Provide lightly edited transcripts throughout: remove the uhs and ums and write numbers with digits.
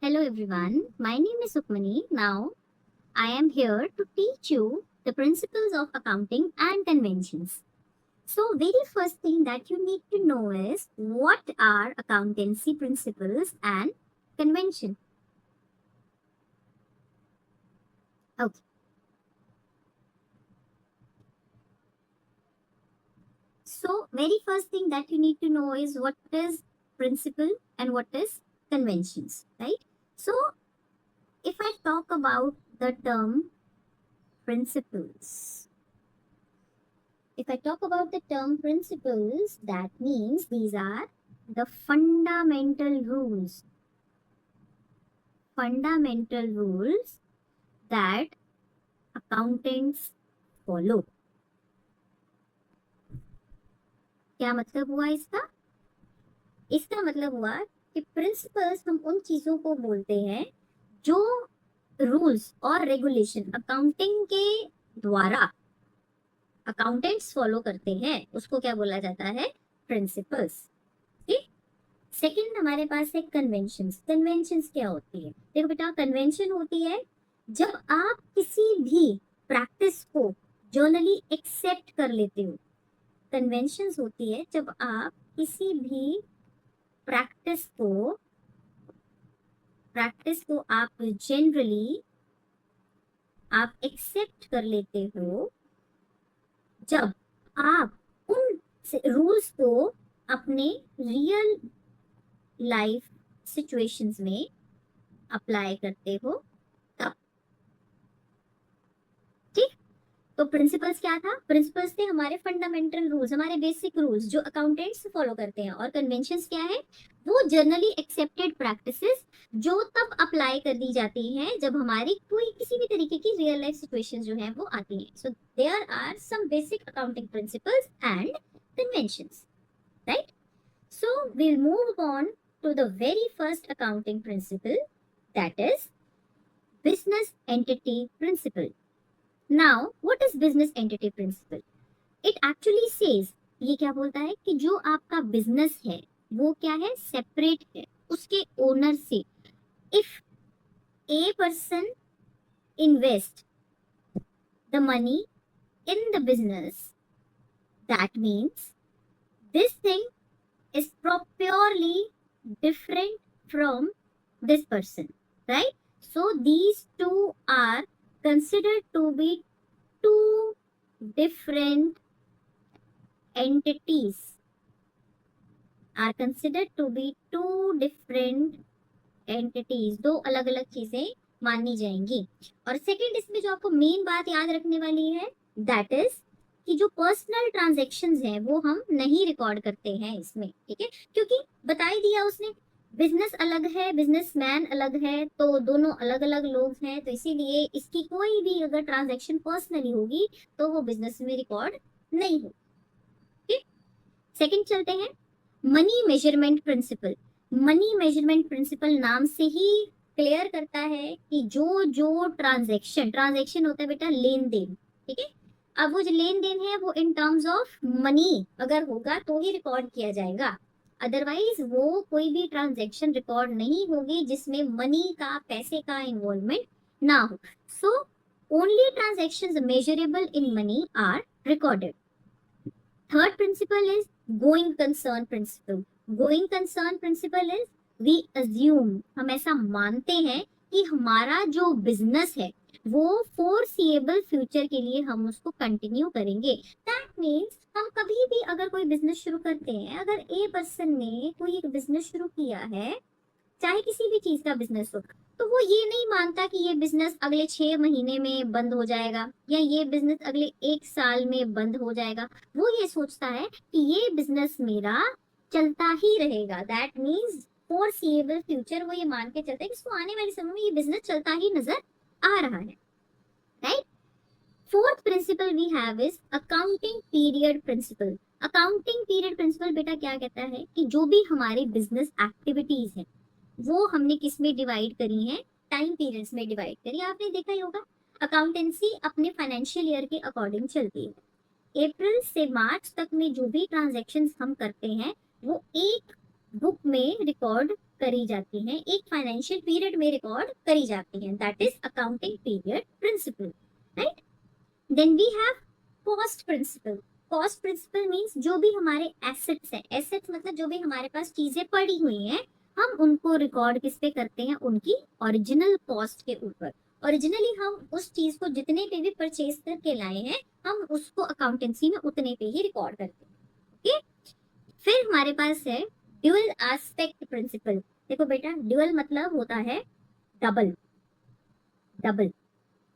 Hello everyone, my name is Sukmani. Now I am here to teach you the principles of accounting and conventions. So, very first thing that you need to know is what are accountancy principles and convention. Okay. So, very first thing that you need to know is what is principle and what is conventions, right? So, if I talk about the term principles, if I talk about the term principles, that means these are the fundamental rules that accountants follow. क्या मतलब हुआ इसका? इसका मतलब हुआ कि principles हम उन चीजों को बोलते हैं जो रूल्स और रेगुलेशन अकाउंटिंग के द्वारा अकाउंटेंट्स फॉलो करते हैं, उसको क्या बोला जाता है? प्रिंसिपल्स। ठीक। सेकंड हमारे पास है कन्वेंशंस। कन्वेंशंस क्या होती है? देखो बेटा, कन्वेंशन होती है जब आप किसी भी प्रैक्टिस को जर्नली एक्सेप्ट कर लेते हो। कन्वेंशंस होती है जब आप किसी भी प्रैक्टिस को आप जनरली आप एक्सेप्ट कर लेते हो, जब आप उन रूल्स को अपने रियल लाइफ सिचुएशंस में अप्लाई करते हो तब। ठीक। तो प्रिंसिपल्स क्या था? प्रिंसिपल्स थे हमारे फंडामेंटल रूल्स, हमारे बेसिक रूल्स जो अकाउंटेंट्स फॉलो करते हैं। और कन्वेंशंस क्या है? वो जनरली एक्सेप्टेड प्रैक्टिसेस जो तब अप्लाई कर दी जाती हैं जब हमारी कोई किसी भी तरीके की रियल लाइफ सिचुएशन जो है वो आती हैं। So there are some basic accounting principles and conventions, right? So we'll move on to the very first accounting principle, that is business entity principle. Now, what is business entity principle? It actually says, ये क्या बोलता है कि जो आपका business है वो क्या है? सेपरेट है उसके ओनर से। If a person invest the money in the business, that means this thing is purely different from this person, right? So these two are considered to be two different entities, are considered to be two different entities, दो अलग अलग चीजें मानी जाएंगी। और second इसमें जो आपको मेन बात याद रखने वाली है, दैट इज कि जो पर्सनल ट्रांजैक्शंस हैं वो हम नहीं रिकॉर्ड करते हैं इसमें। ठीक है, क्योंकि बता ही दिया उसने, बिजनेस अलग है, बिजनेसमैन अलग है, तो दोनों अलग अलग लोग हैं, तो इसीलिए इसकी कोई भी अगर ट्रांजैक्शन पर्सनली होगी तो वो बिजनेस में रिकॉर्ड नहीं होगी। ठीक। सेकंड चलते हैं, money measurement principle. Money measurement principle नाम से ही क्लियर करता है कि जो जो ट्रांजैक्शन होता है बेटा, लेन देन। ठीक है, अब वो जो लेन देन है वो इन टर्म्स ऑफ मनी अगर होगा तो ही रिकॉर्ड किया जाएगा, अदरवाइज वो कोई भी ट्रांजैक्शन रिकॉर्ड नहीं होगी जिसमें मनी का, पैसे का इन्वॉल्वमेंट ना हो। So only transactions measurable in money are recorded. Third principle is going concern principle. Going concern principle is we assume, हम ऐसा मानते हैं कि हमारा जो बिजनेस है वो फोरसीएबल फ्यूचर के लिए हम उसको कंटिन्यू करेंगे। दैट मीन्स हम कभी भी अगर कोई बिजनेस शुरू करते हैं, अगर ए पर्सन ने कोई एक बिजनेस शुरू किया है, चाहे किसी भी चीज का बिजनेस हो, तो वो ये नहीं मानता कि ये बिजनेस अगले 6 महीने में बंद हो जाएगा या ये बिजनेस अगले 1 साल में बंद हो जाएगा। वो ये सोचता है कि ये बिजनेस मेरा चलता ही रहेगा। दैट मीन्स फोरसीएबल फ्यूचर, वो ये मान के चलता है कि इसको आने वाले समय में ये बिजनेस चलता ही नजर आ रहा है, right? Fourth principle we have is accounting period principle. Accounting period principle बेटा क्या कहता है कि जो भी हमारी बिजनेस एक्टिविटीज है वो हमने किस में डिवाइड करी है? टाइम पीरियड्स में डिवाइड करी। आपने देखा ही होगा, अकाउंटेंसी अपने फाइनेंशियल ईयर के अकॉर्डिंग चलती है। अप्रैल से मार्च तक में जो भी ट्रांजैक्शंस हम करते हैं वो एक बुक में रिकॉर्ड करी जाती हैं, एक फाइनेंशियल पीरियड में रिकॉर्ड करी जाती हैं, that is accounting period principle, right. Then we have cost principle. Cost principle means जो भी हमारे एसेट्स हैं, एसेट्स मतलब जो भी हमारे पास चीजें पड़ी हुई हैं, हम उनको रिकॉर्ड किस पे करते हैं, उनकी ओरिजिनल कॉस्ट के ऊपर। ओरिजिनली हम उस चीज को जितने पे भी परचेज करके लाए हैं, हम उसको अकाउंटेंसी में उतने पे ही रिकॉर्ड करते हैं, ओके। फिर हमारे पास है ड्यूअल एस्पेक्ट प्रिंसिपल। देखो बेटा, ड्यूअल मतलब होता है डबल, डबल,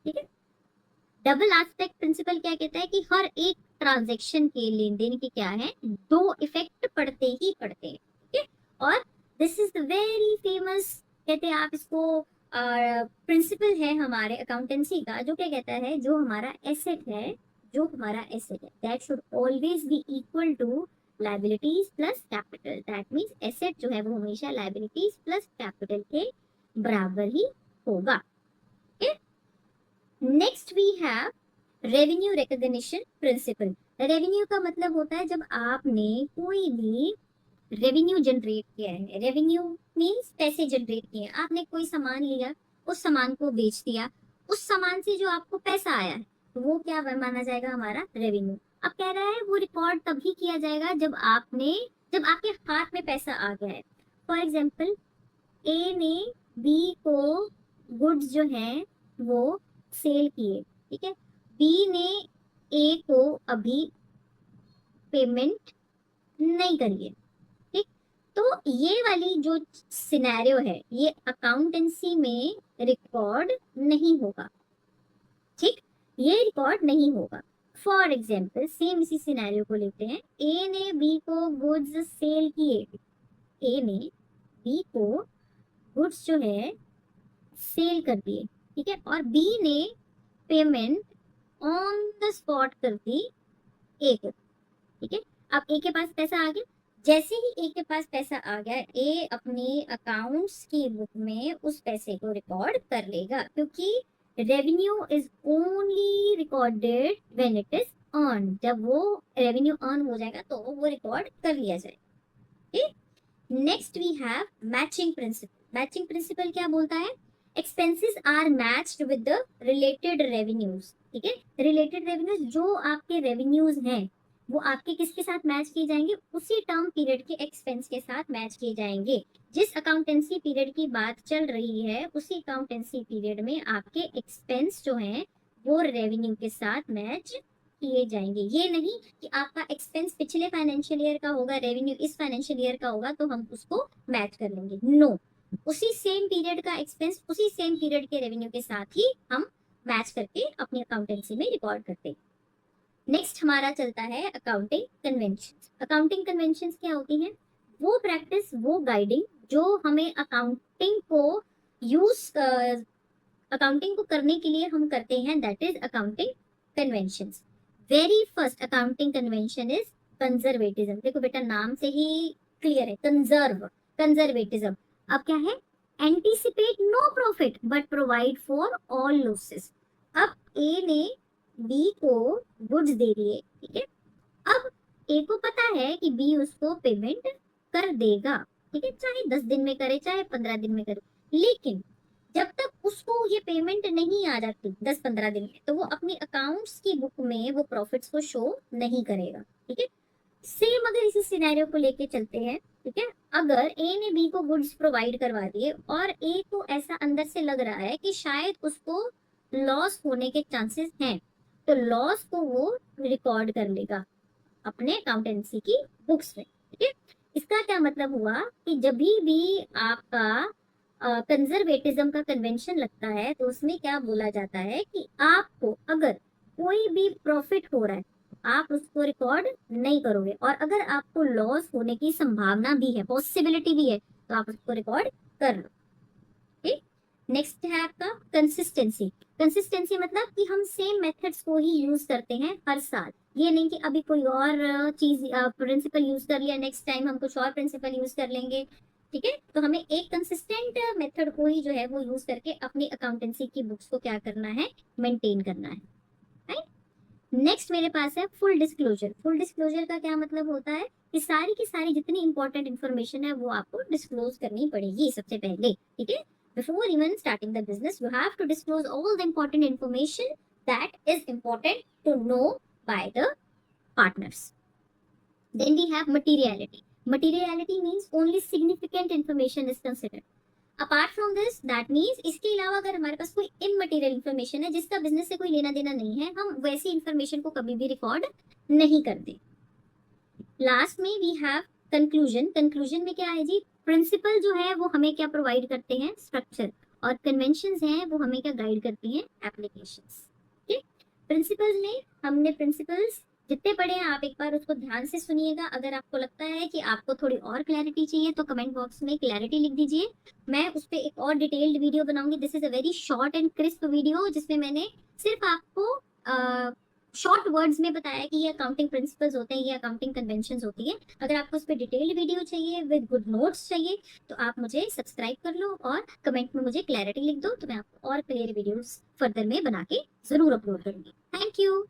ठीक है। डबल एस्पेक्ट प्रिंसिपल क्या कहता है कि हर एक ट्रांजैक्शन के लेन देन के क्या है, दो इफेक्ट पड़ते ही पड़ते हैं, ठीक है। और this is the very famous, कहते हैं आप इसको, प्रिंसिपल है हमारे अकाउंटेंसी का, जो क्या कहता है, जो हमारा एसेट है, जो हमारा एसेट है, that should always be equal to liabilities plus capital. That means asset जो है वो हमेशा लायबिलिटीज प्लस कैपिटल के बराबर ही होगा, ठीक है। Next we have revenue recognition principle. Revenue का मतलब होता है जब आपने कोई भी रेवेन्यू जनरेट किया है, रेवेन्यू मींस पैसे जनरेट किए, आपने कोई सामान लिया, उस सामान को बेच दिया, उस सामान से जो आपको पैसा आया है, तो वो क्या माना जाएगा, हमारा रेवेन्यू। अब कह रहा है वो रिकॉर्ड तभी किया जाएगा जब आपके हाथ में पैसा आ गया है। फॉर एग्जाम्पल, ए ने बी को गुड्स जो है वो सेल किए, ठीक है। बी ने ए को अभी पेमेंट नहीं करी है, ठीक। तो ये वाली जो सिनेरियो है, ये अकाउंटेंसी में रिकॉर्ड नहीं होगा, ठीक, ये रिकॉर्ड नहीं होगा। फॉर एग्जाम्पल, सेम इसी सिनेरियो को लेते हैं, ए ने बी को गुड्स सेल किए, ए ने बी को गुड्स जो है सेल कर दिए, ठीक है, और बी ने पेमेंट ऑन द स्पॉट कर दी ए को, ठीक है। अब ए के पास पैसा आ गया, जैसे ही ए के पास पैसा आ गया, ए अपनी अकाउंट्स की बुक में उस पैसे को रिकॉर्ड कर लेगा, क्योंकि revenue is only recorded when it is earn. जब वो रेवेन्यू अर्न हो जाएगा तो वो रिकॉर्ड कर लिया जाएगा, ठीक। Next we have matching principle. Matching principle क्या बोलता है, expenses are matched with the related revenues, ठीक है। रिलेटेड रेवेन्यूज, जो आपके रेवेन्यूज हैं वो आपके किसके साथ मैच किए जाएंगे, उसी टर्म पीरियड के एक्सपेंस के साथ मैच किए जाएंगे। जिस अकाउंटेंसी पीरियड की बात चल रही है, उसी अकाउंटेंसी पीरियड में आपके एक्सपेंस जो हैं वो रेवेन्यू के साथ मैच किए जाएंगे। ये नहीं कि आपका एक्सपेंस पिछले फाइनेंशियल ईयर का होगा, रेवेन्यू इस फाइनेंशियल ईयर का होगा तो हम उसको मैच कर लेंगे, नो। उसी सेम पीरियड का एक्सपेंस उसी सेम पीरियड के रेवेन्यू के साथ ही हम मैच करके अपनी अकाउंटेंसी में रिकॉर्ड करते हैं। नेक्स्ट हमारा चलता है अकाउंटिंग कन्वेंशन। अकाउंटिंग कन्वेंशन क्या होती हैं, वो प्रैक्टिस, वो गाइडिंग जो हमें अकाउंटिंग को करने के लिए हम करते हैं, that is accounting conventions. Very first accounting convention is conservatism. देखो बेटा, नाम से ही क्लियर है, कंजर्वेटिज्म। अब क्या है, anticipate no profit but provide for all losses. अब ए ने बी को गुड्स दे दिए, ठीक है। अब ए को पता है कि बी उसको पेमेंट कर देगा, ठीक है, चाहे 10 दिन में करे चाहे 15 दिन में करे, लेकिन जब तक उसको ये पेमेंट नहीं आ जाती 10-15 दिन में, तो वो अपनी अकाउंट्स की बुक में वो प्रॉफिट्स को शो नहीं करेगा, ठीक है। सेम अगर इसी सिनेरियो को लेके चलते हैं, ठीक है, अगर ए ने बी को गुड्स प्रोवाइड करवा दिए और ए को ऐसा अंदर से लग रहा है कि शायद उसको लॉस होने के चांसेस हैं, तो लॉस को वो रिकॉर्ड कर लेगा अपने अकाउंटेंसी की बुक्स में, ठीक है। इसका क्या मतलब हुआ कि जब भी आपका कंजर्वेटिज्म का कन्वेंशन लगता है, तो उसमें क्या बोला जाता है कि आपको अगर कोई भी प्रॉफिट हो रहा है, आप उसको रिकॉर्ड नहीं करोगे, और अगर आपको लॉस होने की संभावना भी है, पॉसिबिलिटी भी है, तो आप उसको रिकॉर्ड कर लो, ठीक। नेक्स्ट है आपका कंसिस्टेंसी। कंसिस्टेंसी मतलब कि हम सेम मेथड्स को ही यूज करते हैं हर साल, ये नहीं कि अभी कोई और चीज प्रिंसिपल यूज कर लिया, नेक्स्ट टाइम हम कुछ और प्रिंसिपल यूज कर लेंगे, ठीक है। तो हमें एक कंसिस्टेंट मेथड को ही जो है वो यूज करके अपनी अकाउंटेंसी की बुक्स को क्या करना है, मेंटेन करना है, राइट। नेक्स्ट मेरे पास है फुल डिस्क्लोजर। फुल डिस्क्लोजर का क्या मतलब होता है कि सारी की सारी जितनी इंपॉर्टेंट इन्फॉर्मेशन है वो आपको डिस्क्लोज करनी पड़ेगी सबसे पहले, ठीक है। Before even starting the business you have to disclose all the important information that is important to know by the partners. Then we have materiality. Materiality means only significant information is considered. Apart from this, that means इसके अलावा अगर हमारे पास कोई immaterial information है जिसका business से कोई लेना देना नहीं है, हम वैसी इन्फॉर्मेशन को कभी भी रिकॉर्ड नहीं करते। लास्ट में वी हैव कंक्लूजन। कंक्लूजन में क्या है जी, प्रिंसिपल जो है वो हमें क्या प्रोवाइड करते हैं, स्ट्रक्चर, और कन्वेंशंस हैं वो हमें क्या गाइड करती हैं, एप्लीकेशंस। ठीक, प्रिंसिपल्स में हमने प्रिंसिपल्स जितने पढ़े हैं आप एक बार उसको ध्यान से सुनिएगा। अगर आपको लगता है कि आपको थोड़ी और क्लैरिटी चाहिए तो कमेंट बॉक्स में क्लैरिटी लिख दीजिए, मैं उस पर एक और डिटेल्ड वीडियो बनाऊंगी। This is a very short and crisp video जिसमें मैंने सिर्फ आपको शॉर्ट वर्ड्स में बताया कि ये अकाउंटिंग प्रिंसिपल्स होते हैं, ये अकाउंटिंग कन्वेंशंस होती है। अगर आपको उस पर डिटेल्ड वीडियो चाहिए विद गुड नोट्स चाहिए तो आप मुझे सब्सक्राइब कर लो और कमेंट में मुझे क्लैरिटी लिख दो, तो मैं आपको और क्लियर वीडियोस फर्दर में बना के जरूर अपलोड करूंगी। Thank you.